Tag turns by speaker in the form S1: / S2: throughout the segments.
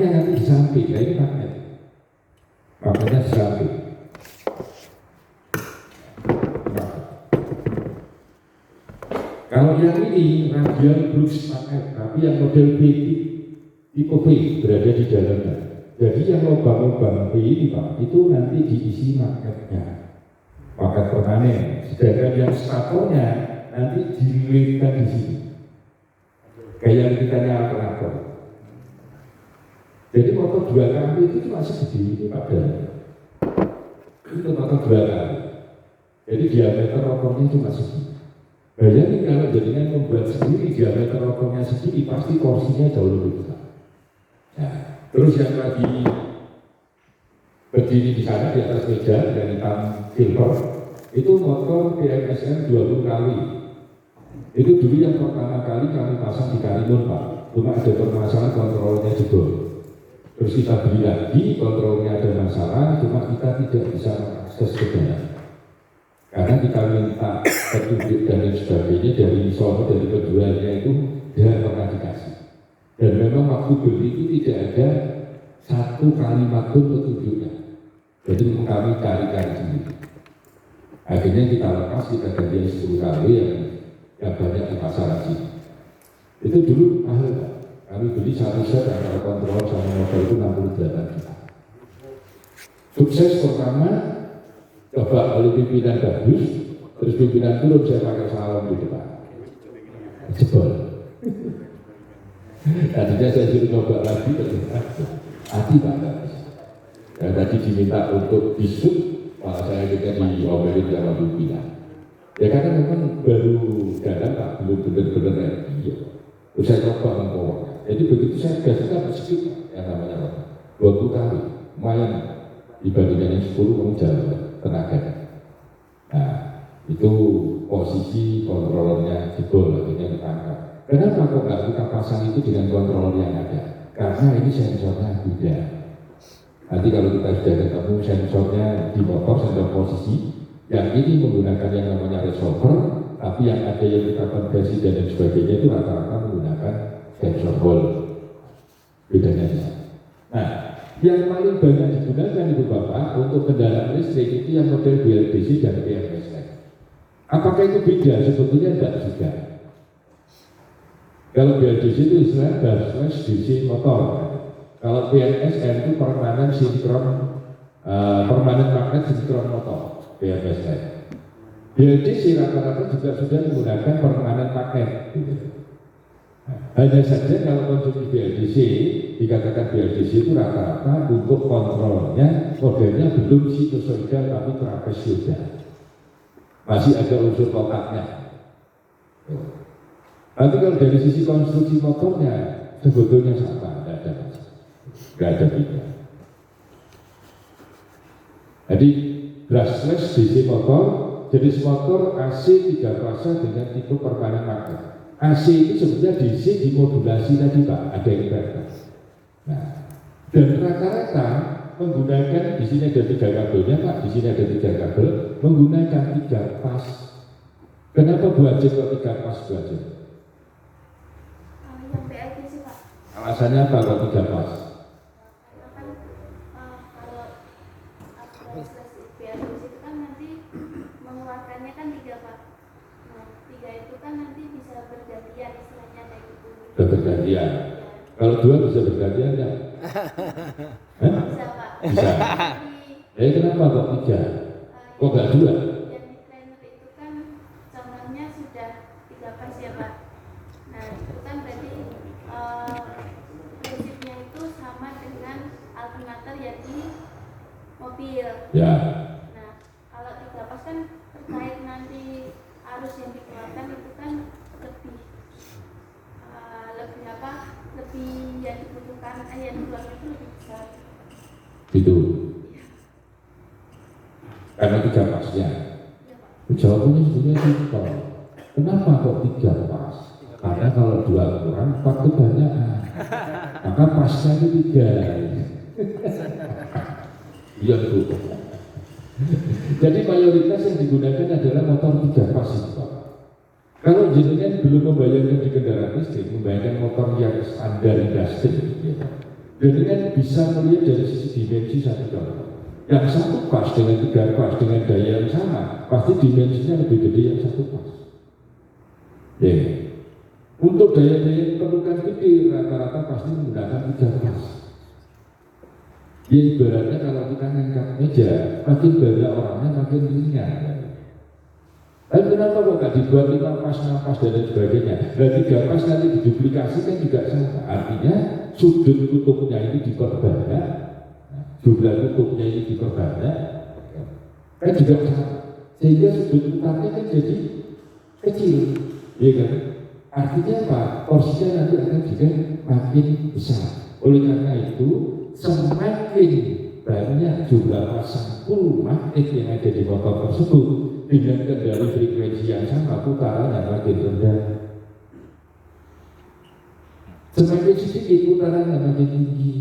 S1: magnetnya nanti di samping, nah ini magnetnya di samping. Kalau yang ini radial flux magnet, tapi yang model B tipe V berada di dalamnya. Jadi yang lubang-lubang V ini Pak, itu nanti diisi magnetnya, magnet permanen. Sedangkan yang statornya nanti dililitkan di sini, kayak yang kita nyala traktor. Jadi motor 2 kali itu cuma segede ini Pak, itu motor 2 kali. Jadi diameter rotornya cuma segini. Bayangin kalau jadinya membuat sendiri diameter rotornya segini, pasti porsinya jauh lebih besar. Nah, terus yang lagi berdiri di sana di atas meja dengan hitam silver, itu motor PMSM 20 kali. Itu dulu yang pertama kali kami pasang di Karimun Pak, cuma ada permasalahan kontrolnya jebol. Terus kita beli lagi, kontrolnya ada masalah, cuma kita tidak bisa mengakses ke dalam. Karena kita minta petunjuk dan lain sebagainya dari sono, dari penjualnya itu dia pernah dikasih. Dan memang waktu beli itu tidak ada satu kalimat pun petunjuknya. Jadi kami cari-cari sendiri. Akhirnya kita lepas, kita ganti 10 kali yang banyak di pasaran sini. Itu dulu mahal Pak. Kami beli satu set antara kontrol sama motor itu 68 juta. Sukses pertama, coba oleh pimpinan bagus, terus pimpinan turun saya pakai salon di depan. Jebol. Tadinya saya suruh coba lagi, hati Pak. Ya, tadi diminta untuk disut, malah saya juga diomelin sama pimpinan. Ya karena memang baru jalan Pak, belum benar-benar ready. Terus saya coba mengkawal. Jadi begitu saya gaskan sedikit yang namanya apa? 20 kali, lumayan dibandingkan yang 10 kamu jalan tenaga. Nah, itu posisi kontrolernya jebol, akhirnya ditangkap. Kenapa kok nggak kita pasang itu dengan kontroler yang ada? Karena ini sensornya beda. Nanti kalau kita sudah ketemu sensornya di motor, sensor posisi, yang ini menggunakan yang namanya resolver, tapi yang ada yang kita konversi dan lain sebagainya itu rata-rata menggunakan sensor Hall. Bedanya di sana. Nah, yang paling banyak digunakan itu Bapak untuk kendaraan listrik itu yang model BLDC dan PMSM. Apakah itu beda? Sebetulnya tidak juga. Kalau BLDC itu istilahnya basis DC motor. Kalau PMSM itu permanen sinkron, permanen magnet sinkron motor. PMSM. BLDC rata-rata juga sudah menggunakan permanen magnet. Gitu. Hanya saja kalau konsumsi BLDC, dikatakan BLDC itu rata-rata untuk kontrolnya, modelnya belum sinusoidal tapi trapezoidal. Masih ada unsur kotaknya. Nanti kalau dari sisi konstruksi motornya, sebetulnya sama, tidak ada beda. Jadi brushless DC motor, jenis motor AC 3 fase dengan tipe permanen magnet. AC itu sebenarnya DC dimodulasi tadi Pak, ada inverter. Nah, dan rata-rata menggunakan, di sini ada 3 kabelnya Pak, di sini ada 3 kabel, menggunakan 3 pas. Kenapa buat kok 3 pas buat
S2: Yang BLDC Pak.
S1: Alasannya apa kalau 3 pas? Bergantian. Kalau 2 bisa bergantian ya?
S2: Bisa Pak.
S1: Bisa. Kenapa kok 3? Kok nggak 2?
S2: Yang di trainer itu kan contohnya sudah 3 pas ya Pak. Nah itu kan berarti prinsipnya itu sama dengan alternator yang di mobil.
S1: Ya.
S2: Nah kalau 3 pas kan terkait nanti arus yang dikeluarkan itu kan lebih yang dibutuhkan yang dikeluarkan itu lebih besar.
S1: Itu. Karena 3 pasnya. Jawabannya sebenarnya simpel. Kenapa kok 3 pas? Karena kalau 2 kurang, 4 kebanyakan. Maka pasnya itu 3. Iya Bu. Jadi mayoritas yang digunakan adalah motor 3 pas itu Pak. Kalau jenengan belum membayangkan di kendaraan listrik, membayangkan motor yang standar industri, ya, Jadi kan bisa melihat dari sisi dimensi satu contoh. Yang satu pas dengan 3 pas dengan daya yang sama, pasti dimensinya lebih gede yang satu pas. Ya. Untuk daya-daya yang perlukan gede, rata-rata pasti menggunakan 3 pas. Ya ibaratnya kalau kita ngangkat meja, makin banyak orangnya makin ringan. Tapi kenapa kok gak dibuat 5 pas, 6 pas dan lain sebagainya? Dan 3 pas nanti diduplikasikan juga sama. Artinya sudut kutubnya ini diperbanyak, jumlah kutubnya ini diperbanyak, kan juga sama. Sehingga sudut kutubnya kan jadi kecil, ya kan? Artinya apa? Porsinya nanti akan juga makin besar. Oleh karena itu, semakin banyak jumlah pasang full magnet yang ada di motor tersebut dengan kendali frekuensi yang sama, putarannya makin rendah. Semakin sedikit putarannya makin tinggi.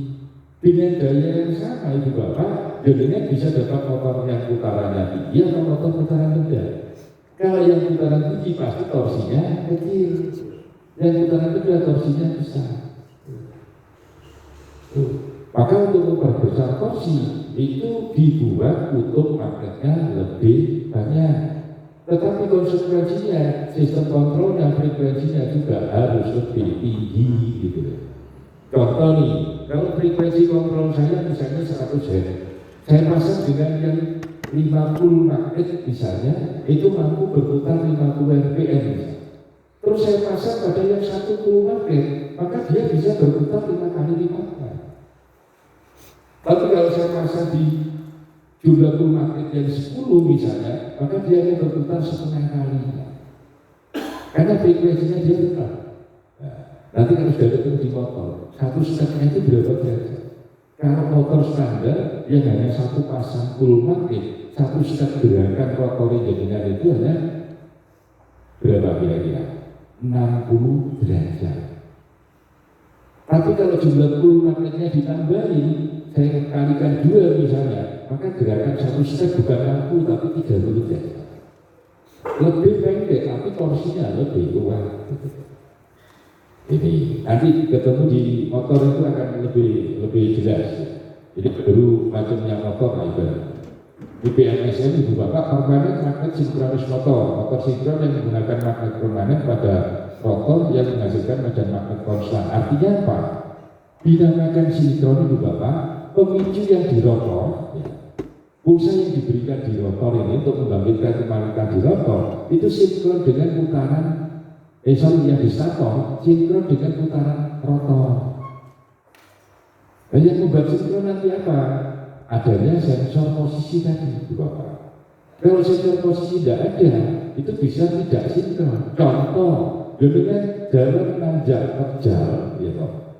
S1: Dengan daya yang sama itu Bapak, jadinya bisa dapat motor yang putarannya tinggi atau motor putaran rendah. Kalau yang putaran tinggi pasti torsinya kecil, yang putaran rendah torsinya besar. Maka untuk memperbesar torsi itu dibuat kutub magnetnya lebih banyak. Tetapi konsekuensinya sistem kontrolnya, frekuensinya juga harus lebih tinggi gitu. Contoh nih, kalau frekuensi kontrol saya misalnya 100 Hz, saya pasang dengan yang 50 magnet misalnya, itu mampu berputar 50 rpm. Terus saya pasang pada yang 10 magnet, maka dia bisa berputar 5 kali lipatnya. Tapi kalau saya pasang di jumlah magnet yang 10 misalnya, maka dia akan berputar setengah kali. Karena frekuensinya dia tetap. Nanti kalau sudah ketemu di motor, 1 stepnya itu berapa derajat? Kalau motor standar yang hanya 1 pasang full magnet, 1 step gerakan rotori jadinya itu hanya berapa kira-kira? 60 derajat. Tapi kalau jumlah full magnetnya ditambahin, saya kalikan 2 misalnya, maka gerakan 1 step bukan 60 tapi 30 derajat. Lebih pendek tapi torsinya lebih luas. Ini nanti ketemu di motor itu akan lebih jelas. Jadi baru macamnya motor di PMSM Ibu Bapak permanen magnet sinkronis motor sinkron yang menggunakan magnet permanen pada rotor yang menghasilkan medan magnet konstan. Artinya apa? Dinamakan sinkron Ibu Bapak, pemicu yang di rotor, pulsa yang diberikan di rotor ini untuk membangkitkan kemarikan di rotor itu sinkron dengan putaran yang di stator sinkron dengan putaran rotor. Dan yang membuat sinkron nanti apa? Adanya sensor posisi tadi, Bapak. Kalau sensor posisi tidak ada, itu bisa tidak sinkron. Contoh, dengan jalan nanjak terjal, ya,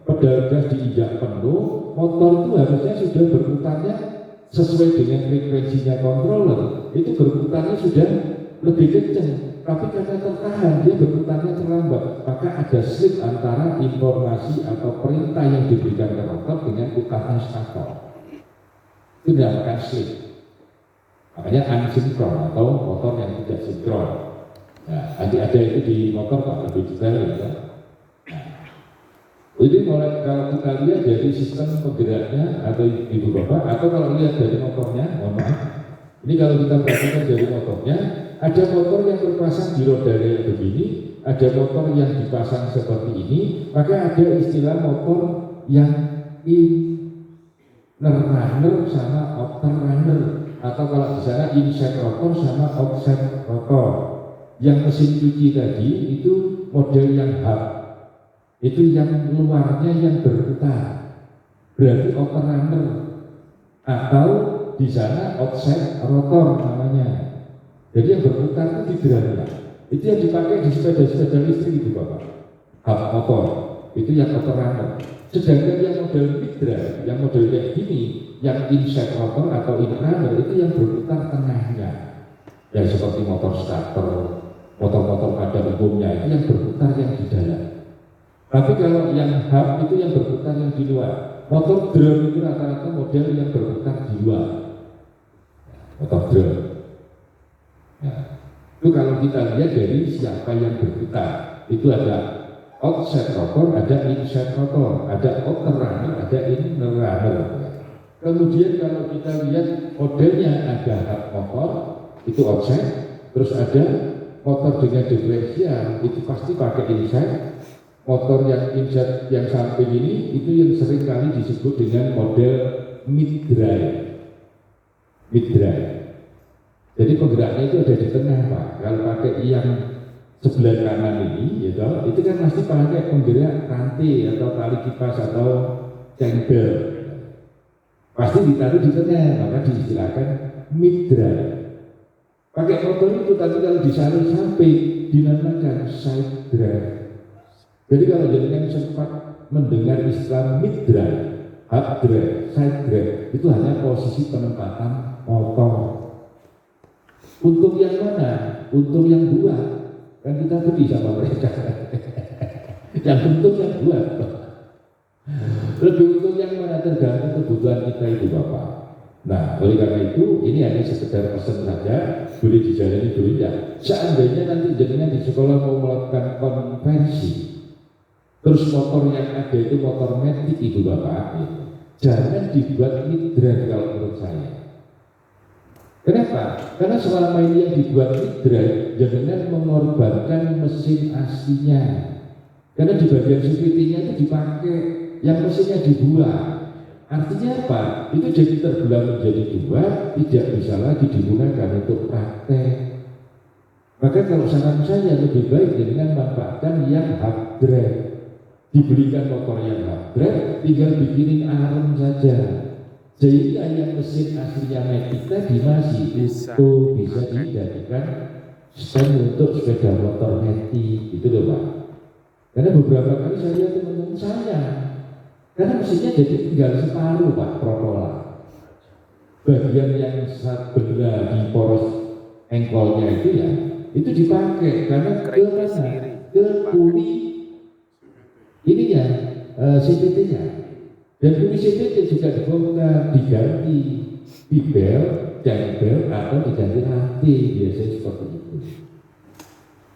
S1: pedal gas diinjak penuh, motor itu harusnya sudah berputarnya sesuai dengan frekuensinya controller. Itu berputarnya sudah lebih kencang. Tapi karena tertahan, dia berputarnya terlambat, maka ada slip antara informasi atau perintah yang diberikan ke rotor dengan putaran stator. Itu dinamakan slip. Makanya unsinkron atau motor yang tidak sinkron. Nah, nanti ada itu di motor Pak, lebih detail ya. Jadi mulai kalau kita lihat dari sistem penggeraknya atau Ibu Bapak, atau kalau lihat dari motornya, mohon maaf. Ini kalau kita perhatikan dari motornya, ada motor yang terpasang di roda yang begini, ada motor yang dipasang seperti ini, maka ada istilah motor yang inner runner sama outer runner, atau kalau di sana inside rotor sama outside rotor. Yang mesin cuci tadi itu model yang hub, itu yang luarnya yang berputar, berarti outer runner, atau di sana outside rotor namanya. Jadi yang berputar itu di drum, itu yang dipakai di sepeda-sepeda listrik itu Bapak. Hub motor, itu yang outer runner. Sedangkan yang model mid-drive, yang model kayak gini, yang inside rotor atau inner runner itu yang berputar tengahnya. Yang seperti motor starter, motor-motor pada umumnya itu yang berputar yang di dalam. Tapi kalau yang hub itu yang berputar yang di luar. Motor drum itu rata-rata model yang berputar di luar. Motor drum. Nah, itu kalau kita lihat dari siapa yang berputar, itu ada outside rotor, ada inside rotor, ada outer runner, ada inner runner. Kemudian kalau kita lihat modelnya ada hard motor, itu outside, terus ada motor dengan diferensial, itu pasti pakai inside. Motor yang inside yang samping ini itu yang sering kali disebut dengan model mid drive. Mid drive. Jadi penggeraknya itu ada di tengah Pak. Kalau pakai yang sebelah kanan ini, gitu, itu kan pasti pakai penggerak rantai atau tali kipas atau cengkel. Pasti ditaruh di tengah, maka diistilahkan mid drive. Pakai motor itu tapi kalau disalur samping dinamakan side drive. Jadi kalau jenengan sempat mendengar istilah mid drive, hard drive, side drive, itu hanya posisi penempatan motor. Untuk yang mana? Untuk yang buat, kan kita beli sama mereka. Yang bentuk yang buat. Lebih untuk yang mana tergantung kebutuhan kita itu Bapak. Nah, oleh karena itu ini hanya sekedar pesan saja, boleh dijalani boleh tidak. Seandainya nanti jenengan di sekolah mau melakukan konversi, terus motor yang ada itu motor metik itu Bapak, jangan dibuat mid drive kalau menurut saya. Kenapa? Karena selama ini yang dibuat mid drive, jenengan mengorbankan mesin aslinya. Karena di bagian CVT-nya itu dipakai, yang mesinnya dibuat. Artinya apa? Itu jadi terbelah menjadi dua, tidak bisa lagi digunakan untuk praktek. Maka kalau saran saya lebih baik dengan manfaatkan yang hard drive. Dibelikan motor yang hard drive, tinggal bikinin arem saja. Sehingga yang mesin aslinya metik tadi masih itu bisa dijadikan stand untuk sepeda motor metik, itu loh Pak. Karena beberapa kali saya lihat teman-teman saya, karena mesinnya jadi tinggal separuh Pak, protola. Bagian yang sebelah di poros engkolnya itu ya, itu dipakai karena ke kuli ini ya CVT-nya. Dan kuli CVT juga dibongkar, diganti bibel, jambel atau diganti rantai, biasanya seperti itu.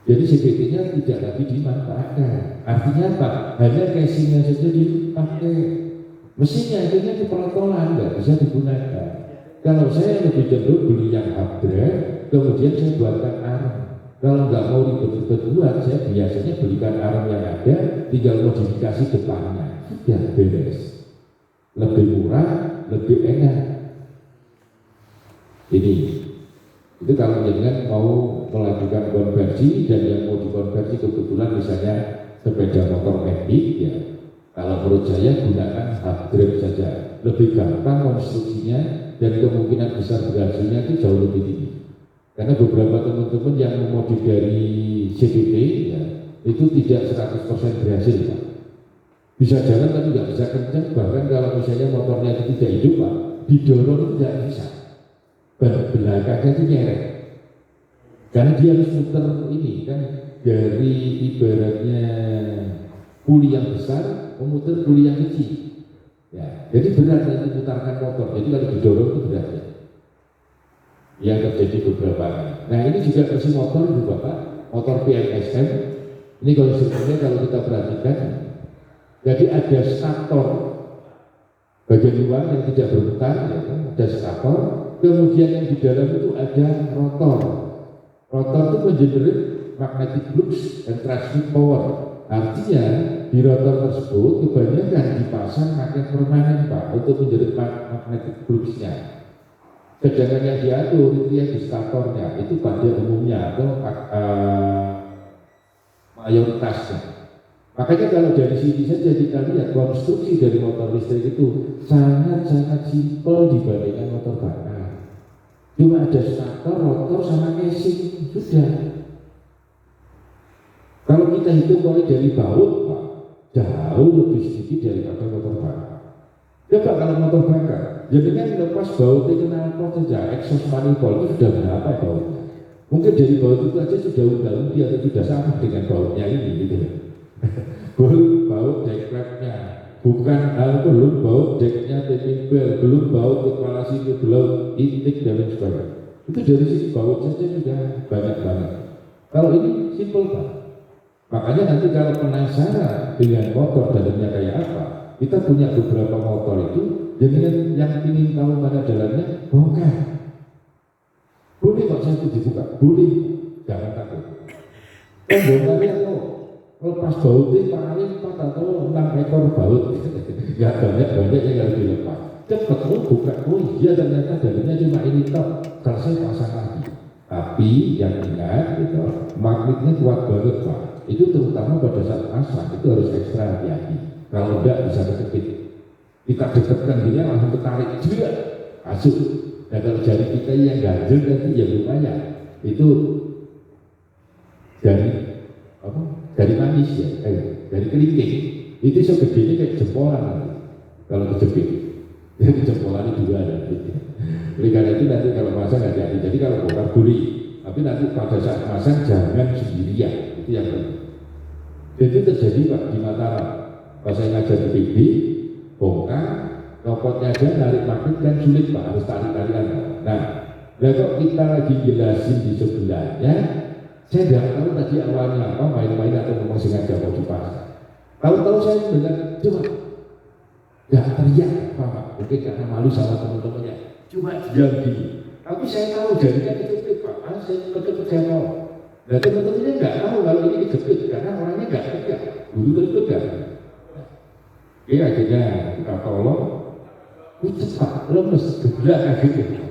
S1: Jadi CVT-nya tidak lagi dimanfaatkan. Artinya apa? Hanya casingnya saja dipakai. Mesinnya akhirnya kepelotolan, nggak bisa digunakan. Kalau saya lebih cenderung beli yang hard drive, kemudian saya buatkan arm. Kalau nggak mau ribet-ribet buat, saya biasanya belikan arm yang ada, tinggal modifikasi depannya. Sudah beres. Lebih murah, lebih enak. Ini. Itu kalau jangan mau melakukan konversi dan yang mau dikonversi kebetulan misalnya sepeda motor metik ya, kalau menurut saya gunakan hard drive saja, lebih gampang konstruksinya dan kemungkinan besar berhasilnya itu jauh lebih tinggi. Karena beberapa teman-teman yang memodif dari CVT ya, itu tidak 100% berhasil Pak. Bisa jalan tapi nggak bisa kencang, bahkan kalau misalnya motornya itu tidak hidup Pak, didorong itu tidak bisa. Belakangnya itu nyeret karena dia harus muter ini kan, dari ibaratnya kuli yang besar memutar kuli yang kecil ya, jadi berat nanti putarkan motor, jadi kalau didorong itu berat ya. Yang terjadi beberapa kali. Nah ini juga versi motor itu Bapak, motor PMSM ini konsepnya kalau kita perhatikan, jadi ada stator bagian luar yang tidak berputar ya kan? Ada stator. Kemudian yang di dalam itu ada rotor. Rotor itu mengenerate magnetic flux dan transmit power. Artinya di rotor tersebut kebanyakan dipasang magnet permanen Pak untuk menjerit magnetic fluxnya. Sedangkan yang diatur itu yang di statornya itu pada umumnya atau mayoritasnya. Makanya kalau dari sini saja kita lihat konstruksi dari motor listrik itu sangat-sangat simpel dibandingkan motor bakar. Cuma ada stator, rotor, sama casing, sudah. Kalau kita hitung mulai dari baut, Pak, jauh lebih sedikit daripada motor bakar. Coba kalau motor bakar, jadi kan lepas bautnya knalpot saja, exhaust manifold itu sudah berapa bautnya? Mungkin dari baut itu aja sudah undang-undang atau sudah sama dengan bautnya ini, gitu. Belum baut deck clamp-nya, bukan belum baut decknya timing belt, belum baut kepala sini, belum intake dan lain sebagainya. Itu dari sisi baut saja sudah banyak banget. Kalau ini simple Pak, Makanya nanti kalau penasaran dengan motor dalamnya kayak apa, kita punya beberapa motor itu, jadi yang ingin tahu mana dalamnya, bongkar. Boleh kok saya itu dibuka, boleh, jangan takut. Bongkarnya tuh lepas bautnya paling 4 atau 6 ekor baut, nggak banyak yang harus dilepas. Cepat buka, oh iya ternyata dalamnya cuma ini tok, selesai pasang lagi. Tapi yang ingat gitu, magnetnya kuat banget Pak. Itu terutama pada saat pasang itu harus ekstra hati-hati. Kalau enggak bisa kejepit. Kita dekatkan gini langsung ketarik juga masuk. Nah kalau jari kita yang ganjel nanti ya lumayan. Itu dari apa? Dari manis ya, dari kelingking. Itu segedenya kayak jempolan nanti. Kalau kejepit, jadi jempolannya 2 nanti. Oleh karena itu nanti kalau masang hati-hati. Jadi kalau bongkar boleh, tapi nanti pada saat masang jangan sendirian. Itu yang penting. Itu terjadi Pak di Mataram. Pas saya ngajar di PB, bongkar, copotnya aja narik magnet kan sulit Pak, harus tarik-tarikan. Nah, kalau kita lagi jelasin di sebelahnya, saya tidak tahu tadi awalnya apa, main-main atau memang sengaja mau dipasang. Tahu-tahu saya bilang, coba, ya teriak Pak, mungkin karena malu sama teman-temannya. Cuma diam gini. Tapi saya tahu jadinya kejepit Pak, saya percaya mau. Nah teman-temannya nggak tahu kalau ini kejepit karena orangnya nggak pegang, dulu terpegang. Ya akhirnya kita tolong, cepat, lemes, geblak akhirnya.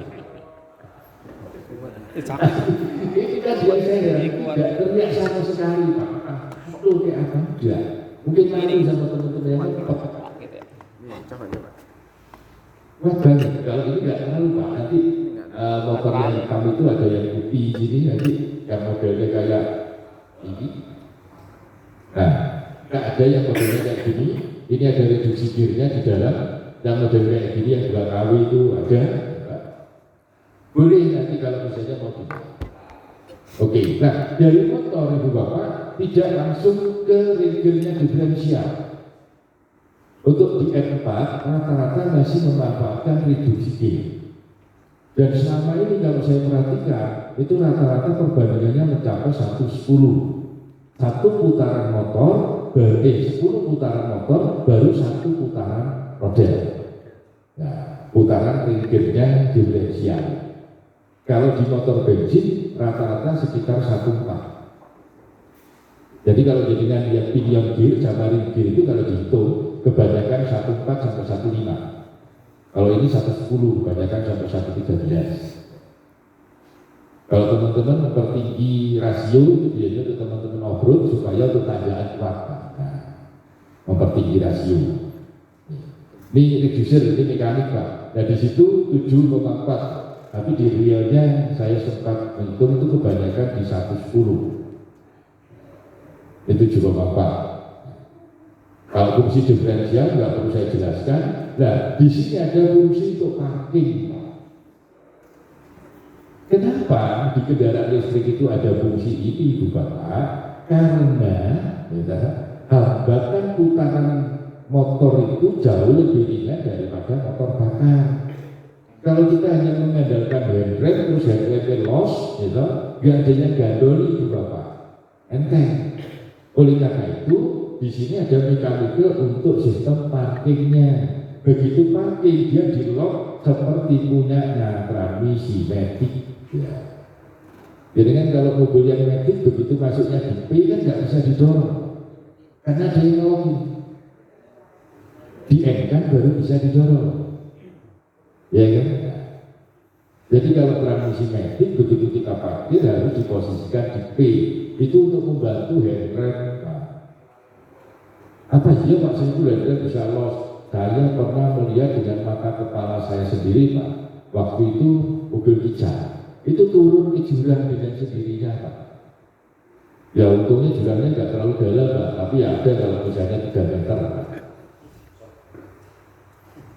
S1: Ini kan dia saya tidak teriak sama sekali Pak. Itu kayak apa? Enggak. Mungkin malu sama teman-temannya.
S3: Coba.
S1: Wah banget, kalau ini nggak terlalu Pak, nanti motor yang hitam itu ada yang putih gini, nanti yang modelnya kayak ini. Nah, ada yang modelnya kayak gini, ini ada reduksi gearnya di dalam, yang model kayak gini yang 2 kW itu ada. Boleh nanti kalau misalnya mau gini. Oke, nah dari motor Ibu Bapak tidak langsung ke gearnya diferensial. Untuk di M4 rata-rata masih memanfaatkan reduksi gear. Dan selama ini kalau saya perhatikan itu rata-rata perbandingannya mencapai 1:10. 1 putaran motor, 10 putaran motor baru 1 putaran roda. Nah, putaran gearnya diferensial. Kalau di motor bensin rata-rata sekitar 1/4. Jadi kalau jadinya dia pinion gear, jamarin gear itu kalau dihitung kebanyakan 1/4 sampai 1/5. Kalau ini 1:10, kebanyakan sampai 1/13. Kalau teman-teman mempertinggi rasio itu biasanya untuk teman-teman off-road supaya untuk tanjakan kuat. Nah, mempertinggi rasio. Ini reducer, ini mekanik Pak. Nah di situ 7,4. Tapi di realnya saya sempat menghitung itu kebanyakan di 1:10. Itu 7,4. Kalau fungsi diferensial nggak perlu saya jelaskan. Nah, di sini ada fungsi untuk parking. Kenapa di kendaraan listrik itu ada fungsi ini, Ibu Bapak? Karena hambatan putaran motor itu jauh lebih ringan daripada motor bakar. Kalau kita hanya mengandalkan handbrake terus handbrake loss, nggak ada yang gandoli Ibu Bapak. Enteng. Oleh karena itu, di sini ada mekanika untuk sistem parkingnya. Begitu parking dia di lock seperti punyanya transmisi matic. Ya. Jadi kan kalau mobil yang matic begitu masuknya di P kan nggak bisa didorong, karena ada yang nolongin. Di N kan baru bisa didorong, ya kan? Jadi kalau transmisi matic begitu kita parkir harus diposisikan di P. Itu untuk membantu handbrake. Apa iya Pak saya itu handbrake bisa loss? Saya pernah melihat dengan mata kepala saya sendiri Pak. Waktu itu mobil Kijang itu turun ke jurang dengan sendirinya Pak. Ya untungnya jurangnya nggak terlalu dalam Pak, tapi ya ada kalau misalnya 3 meter Pak.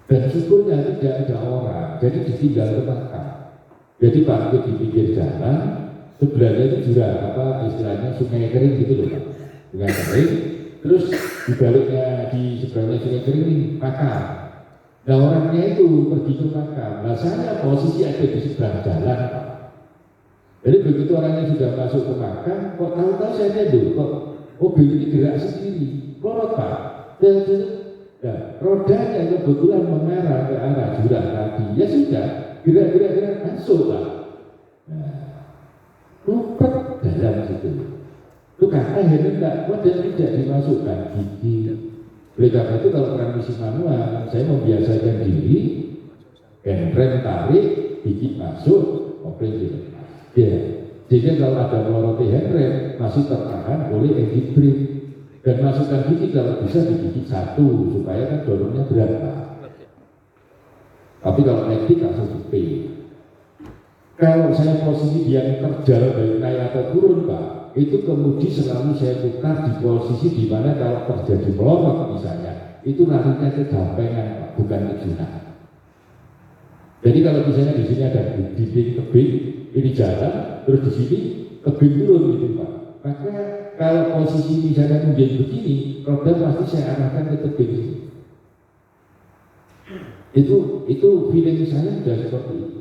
S1: Dan syukurnya tidak ada orang, jadi ditinggal ke belakang. Jadi parkir di pinggir jalan, sebelahnya itu jurang, apa istilahnya sungai kering gitu loh Pak. Sungai kering, terus di baliknya di seberangnya sungai kering ini makam. Nah orangnya itu pergi ke makam. Nah saya posisi ada di seberang jalan Pak. Jadi begitu orangnya sudah masuk ke makam, kok tahu-tahu saya tidur, kok mobil ini gerak sendiri, lorot Pak. Nah, rodanya kebetulan mengarah ke arah jurang tadi, ya sudah, gerak masuk Pak. Nah, rumpet dalam situ. Itu kata hendak model tidak dimasukkan gigi. Oleh karena itu kalau transmisi manual, saya membiasakan diri, handrem tarik, gigi masuk, mobil dilepas. Ya, sehingga kalau ada meloroti handrem masih tertahan oleh engine brake. Dan masukkan gigi kalau bisa di gigi satu supaya kan dorongnya berat Pak. Tapi kalau naik langsung di P. Kalau saya posisi dia terjal dari naik atau turun Pak, itu kemudi selalu saya putar di posisi di mana kalau terjadi melorot misalnya, itu larinya ke dampengan Pak, bukan ke jurang. Jadi kalau misalnya di sini ada dinding tebing, ini jalan, terus di sini tebing turun gitu Pak. Maka kalau posisi misalnya menjadi begini, roda pasti saya arahkan ke tebing. Itu feeling saya sudah seperti itu.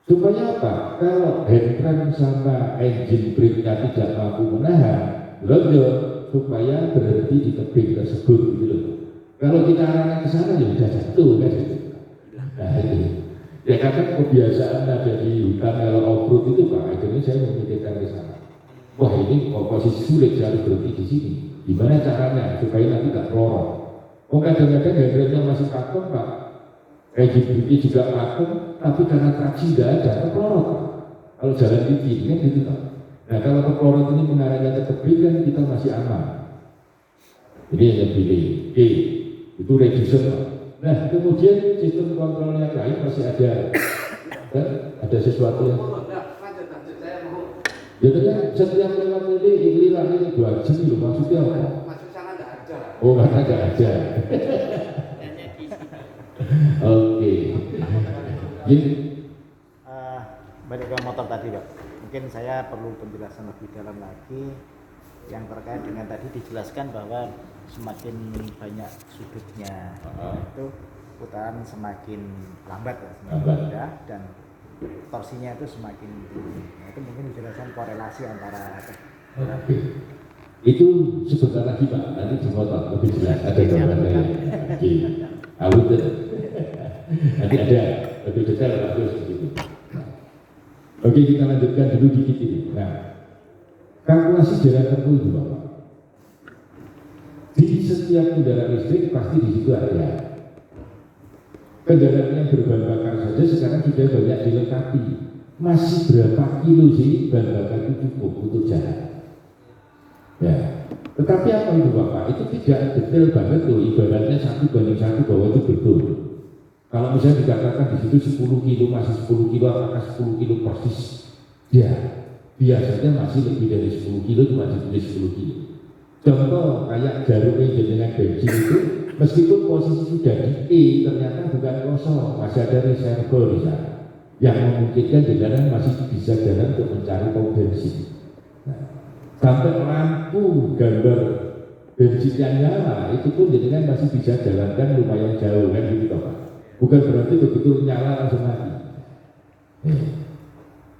S1: Supaya apa? Kalau handbrake sama engine brake-nya tidak mampu menahan, lonjong supaya berhenti di tebing tersebut gitu loh. Kalau kita arahkan ke sana ya sudah jatuh kan gitu. Nah itu. Ya karena kebiasaan ada di hutan kalau off-road itu Pak, akhirnya saya memikirkan ke sana. Wah ini posisi sulit, saya harus berhenti di sini. Gimana caranya supaya nanti tidak lorot? Oh kadang-kadang handbrake-nya masih pakem Pak, engine brake juga pakem, tapi karena traksi tidak ada, kelorot Pak. Kalau jalan tinggi kan gitu Pak. Nah kalau kelorot ini mengarahnya ke tebing kan kita masih aman. Ini yang pilih. Oke, itu reducer Pak. Nah kemudian sistem kontrol yang lain masih ada. Dan ada sesuatu yang ya kan setiap lewat ini lagi 2 jam loh, maksudnya apa?
S4: Maksud sana nggak ada.
S1: Oh nggak ada. Oke. Jadi
S5: balik ke motor tadi Pak, mungkin saya perlu penjelasan lebih dalam lagi yang terkait dengan tadi dijelaskan bahwa semakin banyak sudutnya itu putaran semakin lambat ya, semakin mudah dan torsinya itu semakin tinggi. Nah, itu mungkin dijelaskan korelasi antara
S1: itu sebentar lagi Pak, nanti di motor lebih jelas ada gambarnya. Oke, awet. Nanti ada lebih detail bagus begitu. Oke, kita lanjutkan dulu dikit ini. Nah, kalkulasi jarak tempuh itu Bapak. Di setiap kendaraan listrik pasti di situ ada. Kendaraan yang berbahan bakar saja sekarang sudah banyak dilengkapi. Masih berapa kilo sih bahan bakar itu cukup untuk jalan? Ya, tetapi apa itu Bapak? Itu tidak detail banget loh. Ibaratnya 1:1 bahwa itu betul. Kalau misalnya dikatakan di situ 10 kilo masih 10 kilo, apakah 10 kilo persis? Ya, biasanya masih lebih dari 10 kilo, cuma lebih dari 10 kilo. Contoh kayak jarum dengan bensin itu, meskipun posisi sudah di E, ternyata bukan kosong, masih ada reservoir di sana yang memungkinkan jalanan masih bisa jalan untuk mencari pom bensin. Nah, sampai lampu gambar bensinnya nyala, itu pun jadinya masih bisa jalankan lumayan jauh kan gitu Pak. Bukan berarti begitu nyala langsung mati.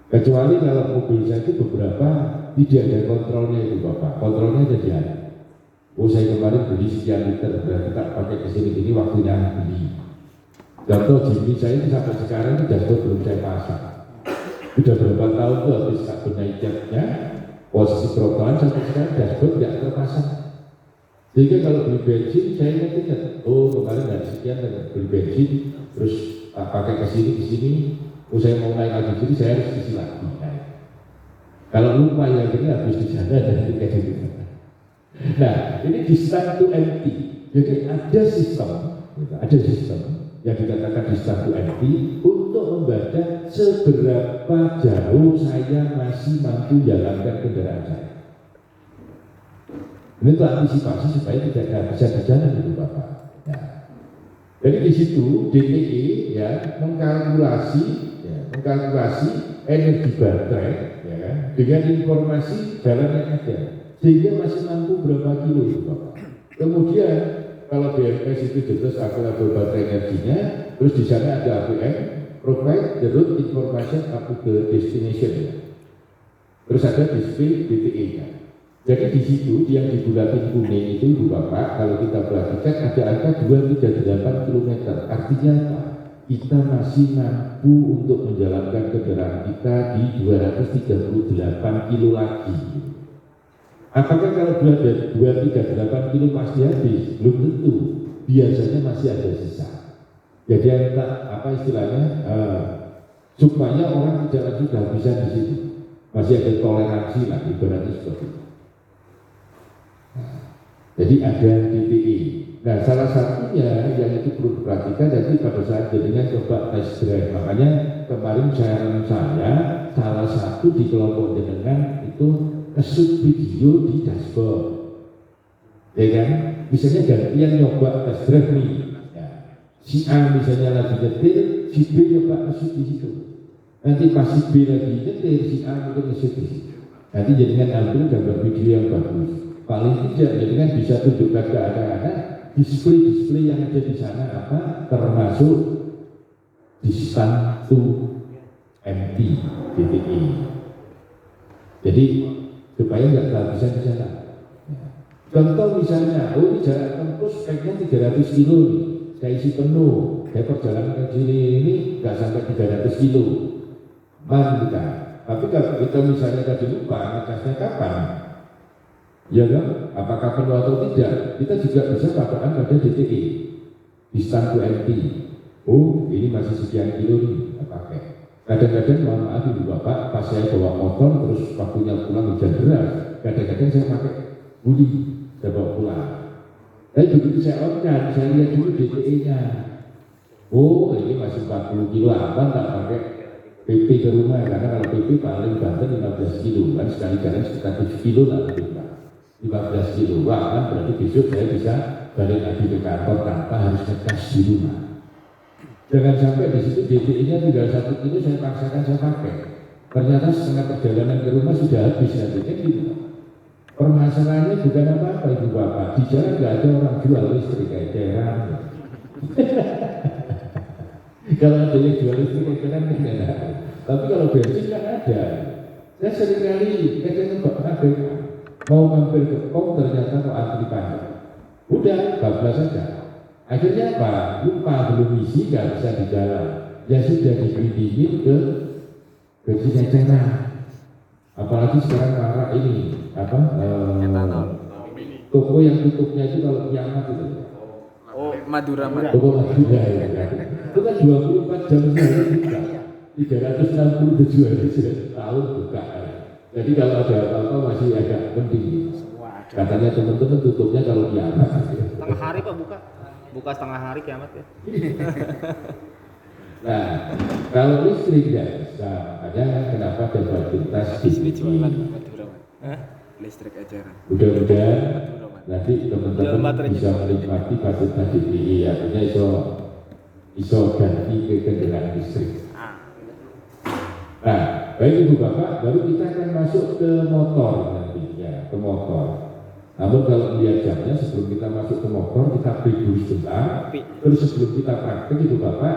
S1: Kecuali kalau mobil saya itu beberapa tidak ada kontrolnya itu Bapak, kontrolnya jadi ada. Oh saya kemarin beli sekian liter, berarti tak pakai kesini ini waktunya beli. Contoh Jimny saya itu sampai sekarang itu dashboard belum saya pasang. Sudah berapa tahun tuh habis tak benahi catnya, posisi trotoan sampai sekarang dashboard tidak terpasang. Sehingga kalau beli bensin saya ingat, oh kemarin dari sekian beli bensin, terus pakai kesini, oh saya mau naik lagi jadi saya harus isi lagi. Kalau lupa ya ini habis di sana dan kayak gitu. Nah ini di start to empty. Jadi ada sistem yang dikatakan di start to empty untuk membaca seberapa jauh saya masih mampu jalankan kendaraan saya. Ini untuk antisipasi supaya tidak bisa berjalan itu Bapak. Nah, jadi di situ DTE ya mengkalkulasi energi baterai ya, dengan informasi jalan yang ada, sehingga masih mampu berapa kilo itu Bapak. Kemudian kalau BMS itu jelas kalkulator baterai energinya, terus di sana ada APM, provide the route information up to the destination ya. Terus ada display DTE nya. Jadi di situ yang dibulatin kuning itu Ibu Bapak, kalau kita perhatikan ada angka 238 km. Artinya apa? Kita masih mampu untuk menjalankan kendaraan kita di 238 kilo lagi. Apakah kalau 238 kilo pasti habis? Belum tentu. Biasanya masih ada sisa. Jadi apa istilahnya? Supaya orang tidak sudah bisa di situ. Masih ada toleransi lah, ibaratnya seperti itu. Jadi ada DTE. Nah, salah satunya yang itu perlu diperhatikan jadi pada saat jadinya coba test drive. Makanya kemarin saya salah satu di kelompok jenengan itu nge-shoot video di dashboard. Ya kan? Misalnya gantian nyoba test drive nih. Ya. Si A misalnya lagi nyetir, si B nyoba nge-shoot di situ. Nanti pas si B lagi nyetir, si A mungkin nge-shoot di situ. Nanti jadinya ambil gambar video yang bagus. Paling tidak jadinya bisa tunjukkan ke anak-anak display yang ada di sana apa termasuk distance to empty DTE. Jadi supaya nggak kehabisan di sana. Contoh misalnya, ini jarak tempuh speknya 300 kilo nih, saya isi penuh, saya perjalanan ke sini ini nggak sampai 300 kilo, man kita. Tapi kalau kita misalnya tadi lupa ngecasnya kapan? Ya kan? Apakah penuh atau tidak? Kita juga bisa patokan pada DTE, distance to empty. Oh, ini masih sekian kilo nih, kita pakai. Kadang-kadang mohon maaf Ibu Bapak, pas saya bawa motor terus waktunya pulang hujan deras, kadang-kadang saya pakai budi, saya bawa pulang. Tapi begitu saya on-kan, saya lihat dulu DTE-nya. Oh, ini masih 40 kilo aman, tak pakai PP ke rumah, karena kalau PP paling banten 15 kilo, kan sekali jalan sekitar 7 kilo lah lebih. 15 kilo, wah kan berarti besok saya bisa balik lagi ke kantor tanpa harus ngecas di rumah. Jangan sampai di situ DTE-nya tinggal 1 kilo saya paksakan saya pakai. Ternyata setengah perjalanan ke rumah sudah habis nantinya gitu. Permasalahannya bukan apa-apa Ibu Bapak, di jalan nggak ada orang jual listrik kayak cairan. Kalau ada yang jual listrik kayak cairan kan enak. Tapi kalau bensin kan ada. Saya sering kali kadang ada mau mampir ke pom ternyata mau antri panjang. Udah, bablas saja. Akhirnya apa? Lupa belum isi, nggak bisa di jalan. Ya sudah dibikinin ke bensin. Apalagi sekarang marak ini apa? Toko yang tutupnya itu kalau kiamat itu.
S3: Oh, Madura.
S1: Toko Madura ya. Itu kan 24 jam sehari buka. 367 hari setahun buka. Jadi kalau ada apa-apa masih agak penting. Katanya teman-teman tutupnya kalau kiamat.
S3: Setengah hari Pak buka setengah hari kiamat ya.
S1: Nah, kalau listrik tidak bisa, makanya kenapa fasilitas di sini
S3: jualan Madura. Listrik eceran.
S1: Mudah-mudahan nanti teman-teman bisa menikmati fasilitas DTE, artinya iso ganti ke kendaraan listrik. Nah, baik Ibu Bapak, baru kita akan masuk ke motor nantinya, ke motor. Namun kalau lihat jamnya sebelum kita masuk ke motor, kita break dulu sebentar. Terus sebelum kita praktek Ibu Bapak.